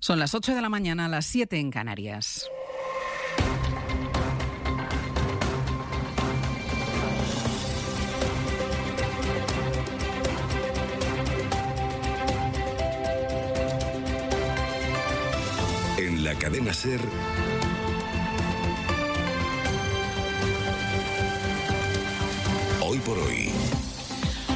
Son las 8 de la mañana, las 7 en Canarias. En la cadena SER, Hoy por Hoy.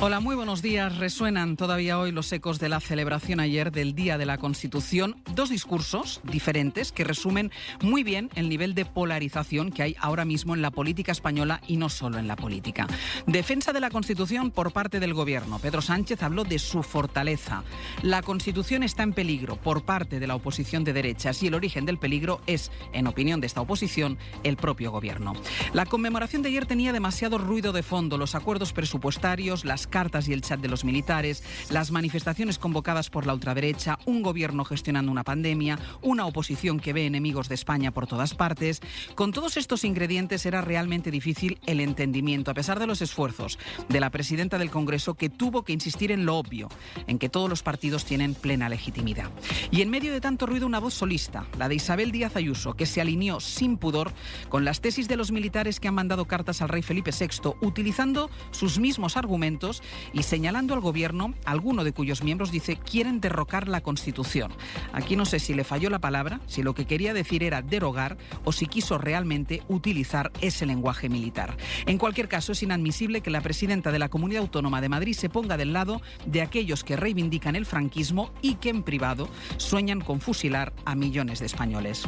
Hola, muy buenos días. Resuenan todavía hoy los ecos de la celebración ayer del Día de la Constitución. Dos discursos diferentes que resumen muy bien el nivel de polarización que hay ahora mismo en la política española y no solo en la política. Defensa de la Constitución por parte del Gobierno. Pedro Sánchez habló de su fortaleza. La Constitución está en peligro por parte de la oposición de derechas y el origen del peligro es, en opinión de esta oposición, el propio Gobierno. La conmemoración de ayer tenía demasiado ruido de fondo. Los acuerdos presupuestarios, las cartas y el chat de los militares, las manifestaciones convocadas por la ultraderecha, un gobierno gestionando una pandemia, una oposición que ve enemigos de España por todas partes. Con todos estos ingredientes era realmente difícil el entendimiento, a pesar de los esfuerzos de la presidenta del Congreso, que tuvo que insistir en lo obvio, en que todos los partidos tienen plena legitimidad. Y en medio de tanto ruido, una voz solista, la de Isabel Díaz Ayuso, que se alineó sin pudor con las tesis de los militares que han mandado cartas al rey Felipe VI, utilizando sus mismos argumentos y señalando al Gobierno, alguno de cuyos miembros dice quieren derrocar la Constitución. Aquí no sé si le falló la palabra, si lo que quería decir era derogar o si quiso realmente utilizar ese lenguaje militar. En cualquier caso, es inadmisible que la presidenta de la Comunidad Autónoma de Madrid se ponga del lado de aquellos que reivindican el franquismo y que en privado sueñan con fusilar a millones de españoles.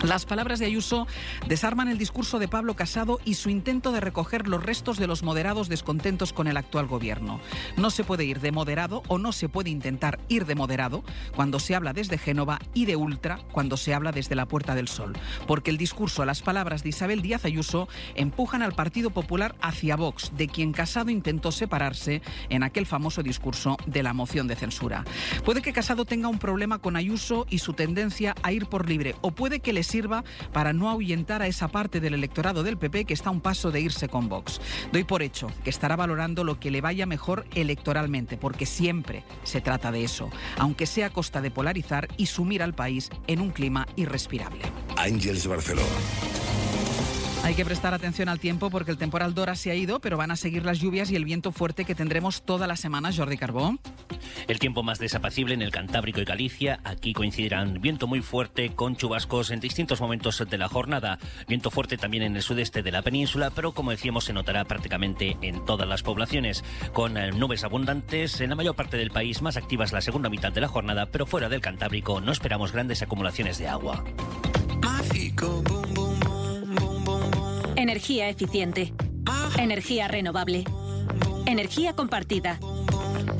Las palabras de Ayuso desarman el discurso de Pablo Casado y su intento de recoger los restos de los moderados descontentos con el actual gobierno. No se puede ir de moderado o no se puede intentar ir de moderado cuando se habla desde Génova y de ultra cuando se habla desde la Puerta del Sol. Porque el discurso, las palabras de Isabel Díaz Ayuso empujan al Partido Popular hacia Vox, de quien Casado intentó separarse en aquel famoso discurso de la moción de censura. Puede que Casado tenga un problema con Ayuso y su tendencia a ir por libre, o puede que le sirva para no ahuyentar a esa parte del electorado del PP que está a un paso de irse con Vox. Doy por hecho que estará valorando lo que le vaya mejor electoralmente, porque siempre se trata de eso, aunque sea a costa de polarizar y sumir al país en un clima irrespirable. Ángeles Barceló. Hay que prestar atención al tiempo porque el temporal Dora se ha ido, pero van a seguir las lluvias y el viento fuerte que tendremos toda la semana. Jordi Carbó. El tiempo más desapacible en el Cantábrico y Galicia. Aquí coincidirán viento muy fuerte con chubascos en distintos momentos de la jornada. Viento fuerte también en el sudeste de la península, pero como decíamos se notará prácticamente en todas las poblaciones. Con nubes abundantes en la mayor parte del país, más activas la segunda mitad de la jornada, pero fuera del Cantábrico no esperamos grandes acumulaciones de agua. Energía eficiente. Energía renovable. Energía compartida.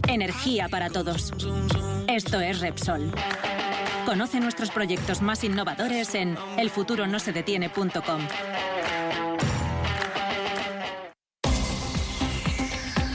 Energía para todos. Esto es Repsol. Conoce nuestros proyectos más innovadores en elfuturonosedetiene.com.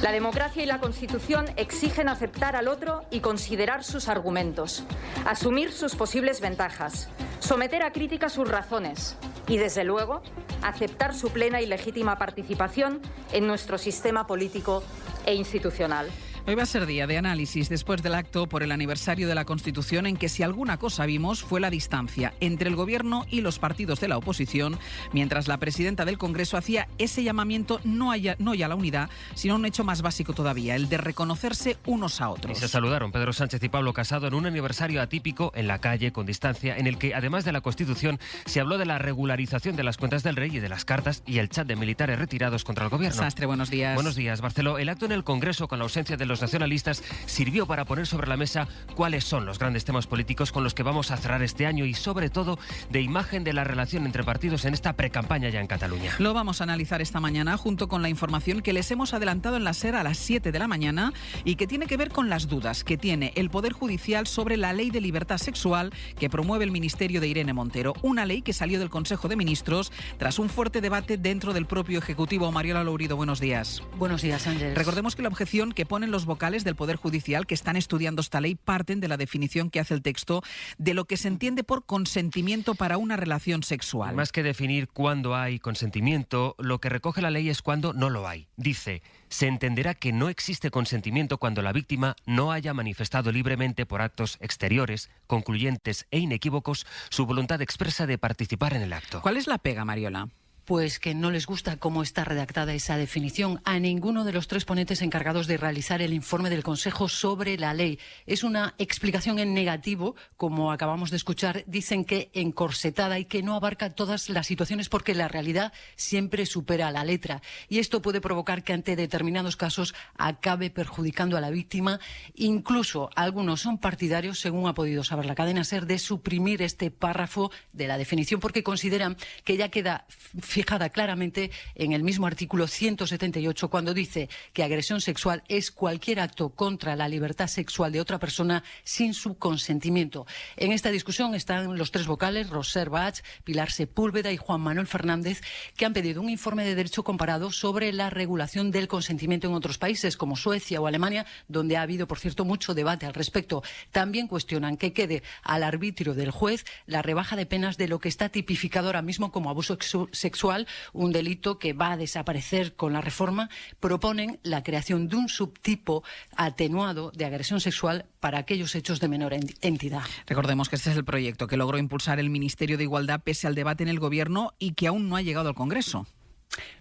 La democracia y la Constitución exigen aceptar al otro y considerar sus argumentos, asumir sus posibles ventajas, someter a crítica sus razones y, desde luego, aceptar su plena y legítima participación en nuestro sistema político e institucional. Hoy va a ser día de análisis después del acto por el aniversario de la Constitución, en que si alguna cosa vimos fue la distancia entre el Gobierno y los partidos de la oposición, mientras la presidenta del Congreso hacía ese llamamiento no ya a la unidad, sino a un hecho más básico todavía, el de reconocerse unos a otros. Y se saludaron Pedro Sánchez y Pablo Casado en un aniversario atípico en la calle, con distancia, en el que, además de la Constitución, se habló de la regularización de las cuentas del rey y de las cartas y el chat de militares retirados contra el Gobierno. Sastre, buenos días. Buenos días, Barceló. El acto en el Congreso, con la ausencia de los nacionalistas, sirvió para poner sobre la mesa cuáles son los grandes temas políticos con los que vamos a cerrar este año y, sobre todo, de imagen de la relación entre partidos en esta precampaña ya en Cataluña. Lo vamos a analizar esta mañana junto con la información que les hemos adelantado en la SER a las 7 de la mañana y que tiene que ver con las dudas que tiene el Poder Judicial sobre la ley de libertad sexual que promueve el Ministerio de Irene Montero. Una ley que salió del Consejo de Ministros tras un fuerte debate dentro del propio Ejecutivo. Mariola Lourido, buenos días. Buenos días, Ángeles. Recordemos que la objeción que ponen los los vocales del Poder Judicial que están estudiando esta ley parten de la definición que hace el texto de lo que se entiende por consentimiento para una relación sexual. Más que definir cuándo hay consentimiento, lo que recoge la ley es cuándo no lo hay. Dice, se entenderá que no existe consentimiento cuando la víctima no haya manifestado libremente por actos exteriores, concluyentes e inequívocos su voluntad expresa de participar en el acto. ¿Cuál es la pega, Mariola? Pues que no les gusta cómo está redactada esa definición a ninguno de los 3 ponentes encargados de realizar el informe del Consejo sobre la ley. Es una explicación en negativo, como acabamos de escuchar. Dicen que encorsetada y que no abarca todas las situaciones porque la realidad siempre supera la letra. Y esto puede provocar que ante determinados casos acabe perjudicando a la víctima. Incluso algunos son partidarios, según ha podido saber la cadena SER, de suprimir este párrafo de la definición porque consideran que ya queda fijada claramente en el mismo artículo 178 cuando dice que agresión sexual es cualquier acto contra la libertad sexual de otra persona sin su consentimiento. En esta discusión están los 3 vocales, Roser Bach, Pilar Sepúlveda y Juan Manuel Fernández, que han pedido un informe de derecho comparado sobre la regulación del consentimiento en otros países como Suecia o Alemania, donde ha habido, por cierto, mucho debate al respecto. También cuestionan que quede al arbitrio del juez la rebaja de penas de lo que está tipificado ahora mismo como abuso sexual, un delito que va a desaparecer con la reforma. Proponen la creación de un subtipo atenuado de agresión sexual para aquellos hechos de menor entidad. Recordemos que este es el proyecto que logró impulsar el Ministerio de Igualdad pese al debate en el Gobierno y que aún no ha llegado al Congreso.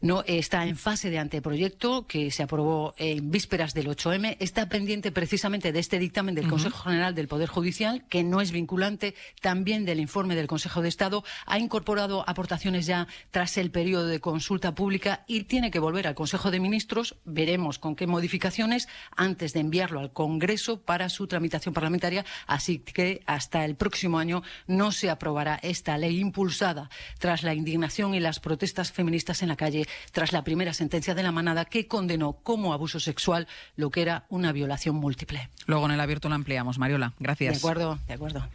No, está en fase de anteproyecto que se aprobó en vísperas del 8M. Está pendiente precisamente de este dictamen del Consejo General del Poder Judicial, que no es vinculante, también del informe del Consejo de Estado. Ha incorporado aportaciones ya tras el periodo de consulta pública y tiene que volver al Consejo de Ministros. Veremos con qué modificaciones antes de enviarlo al Congreso para su tramitación parlamentaria. Así que hasta el próximo año no se aprobará esta ley impulsada tras la indignación y las protestas feministas en la calle tras la primera sentencia de la Manada que condenó como abuso sexual lo que era una violación múltiple. Luego en el abierto lo ampliamos. Mariola, gracias. De acuerdo.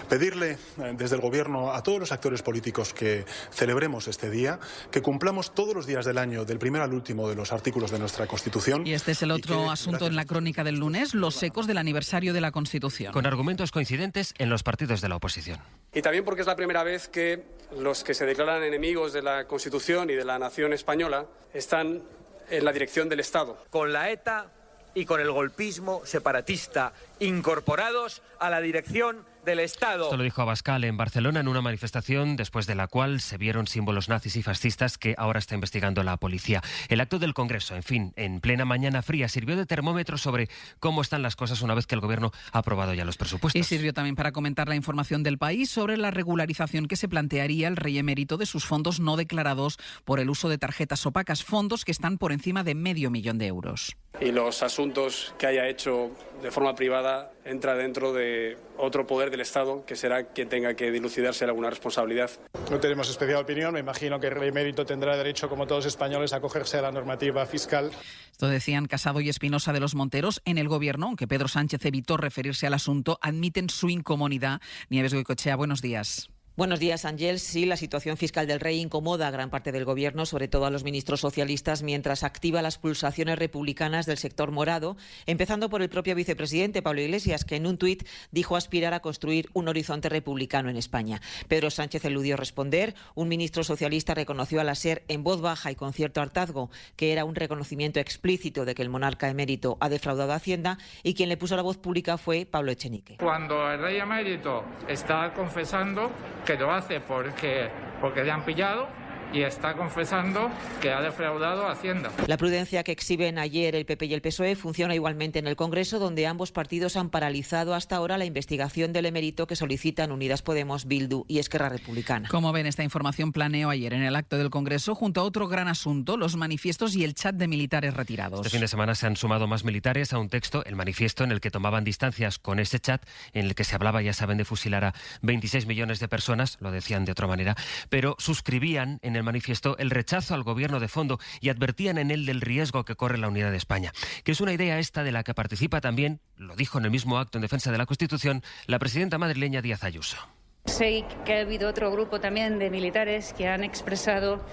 Pedirle desde el Gobierno a todos los actores políticos que celebremos este día, que cumplamos todos los días del año, del primero al último de los artículos de nuestra Constitución. Y este es el otro asunto en la crónica del lunes, los ecos del aniversario de la Constitución. Con argumentos coincidentes en los partidos de la oposición. Y también porque es la primera vez que los que se declaran enemigos de la Constitución y de la nación española están en la dirección del Estado. Con la ETA y con el golpismo separatista incorporados a la dirección del Estado. Esto lo dijo Abascal en Barcelona en una manifestación después de la cual se vieron símbolos nazis y fascistas que ahora está investigando la policía. El acto del Congreso, en fin, en plena mañana fría, sirvió de termómetro sobre cómo están las cosas una vez que el Gobierno ha aprobado ya los presupuestos. Y sirvió también para comentar la información del país sobre la regularización que se plantearía el rey emérito de sus fondos no declarados por el uso de tarjetas opacas, fondos que están por encima de $500.000 de euros. Y los asuntos que haya hecho de forma privada entra dentro de otro poder del Estado, que será quien tenga que dilucidarse alguna responsabilidad. No tenemos especial opinión. Me imagino que el rey emérito tendrá derecho, como todos españoles, a acogerse a la normativa fiscal. Esto decían Casado y Espinosa de los Monteros. En el Gobierno, aunque Pedro Sánchez evitó referirse al asunto, admiten su incomodidad. Nieves Goicoechea, buenos días. Buenos días, Ángel. Sí, la situación fiscal del rey incomoda a gran parte del Gobierno, sobre todo a los ministros socialistas, mientras activa las pulsaciones republicanas del sector morado, empezando por el propio vicepresidente Pablo Iglesias, que en un tuit dijo aspirar a construir un horizonte republicano en España. Pedro Sánchez eludió responder. Un ministro socialista reconoció a la SER en voz baja y con cierto hartazgo que era un reconocimiento explícito de que el monarca emérito ha defraudado a Hacienda, y quien le puso la voz pública fue Pablo Echenique. Cuando el rey emérito está confesando que lo hace porque le han pillado y está confesando que ha defraudado a Hacienda. La prudencia que exhiben ayer el PP y el PSOE funciona igualmente en el Congreso, donde ambos partidos han paralizado hasta ahora la investigación del emérito que solicitan Unidas Podemos, Bildu y Esquerra Republicana. Como ven, esta información planeó ayer en el acto del Congreso junto a otro gran asunto, los manifiestos y el chat de militares retirados. Este fin de semana se han sumado más militares a un texto, el manifiesto, en el que tomaban distancias con ese chat, en el que se hablaba, ya saben, de fusilar a 26 millones de personas, lo decían de otra manera, pero suscribían en el manifiesto el rechazo al gobierno de fondo y advertían en él del riesgo que corre la unidad de España. Que es una idea esta de la que participa también, lo dijo en el mismo acto en defensa de la Constitución, la presidenta madrileña Díaz Ayuso. Sé que ha habido otro grupo también de militares que han expresado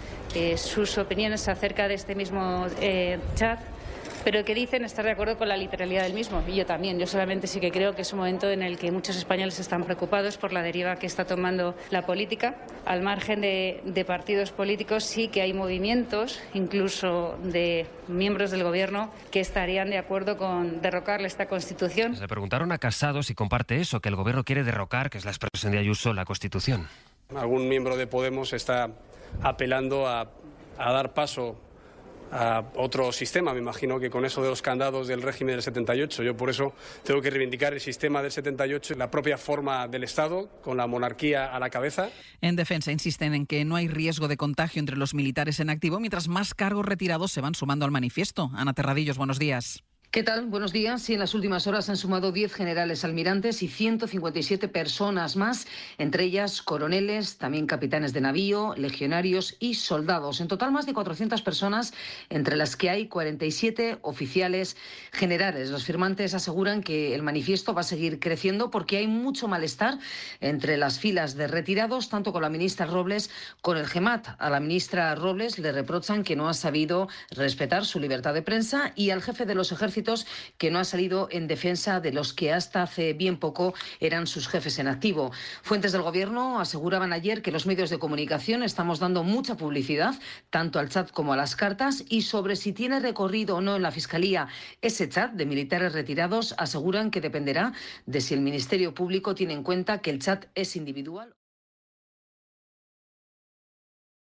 sus opiniones acerca de este mismo chat, pero que dicen estar de acuerdo con la literalidad del mismo. Y yo también. Yo solamente sí que creo que es un momento en el que muchos españoles están preocupados por la deriva que está tomando la política. Al margen de partidos políticos, sí que hay movimientos, incluso de miembros del Gobierno, que estarían de acuerdo con derrocarle esta Constitución. Le preguntaron a Casado si comparte eso, que el Gobierno quiere derrocar, que es la expresión de Ayuso, la Constitución. Algún miembro de Podemos está apelando a dar paso a otro sistema. Me imagino que con eso de los candados del régimen del 78. Yo por eso tengo que reivindicar el sistema del 78, la propia forma del Estado, con la monarquía a la cabeza. En defensa insisten en que no hay riesgo de contagio entre los militares en activo, mientras más cargos retirados se van sumando al manifiesto. Ana Terradillos, buenos días. ¿Qué tal? Buenos días. Sí, en las últimas horas han sumado 10 generales almirantes y 157 personas más, entre ellas coroneles, también capitanes de navío, legionarios y soldados. En total, más de 400 personas, entre las que hay 47 oficiales generales. Los firmantes aseguran que el manifiesto va a seguir creciendo porque hay mucho malestar entre las filas de retirados, tanto con la ministra Robles como con el GEMAT. A la ministra Robles le reprochan que no ha sabido respetar su libertad de prensa y al jefe de los ejércitos que no ha salido en defensa de los que hasta hace bien poco eran sus jefes en activo. Fuentes del Gobierno aseguraban ayer que los medios de comunicación estamos dando mucha publicidad, tanto al chat como a las cartas, y sobre si tiene recorrido o no en la Fiscalía ese chat de militares retirados, aseguran que dependerá de si el Ministerio Público tiene en cuenta que el chat es individual.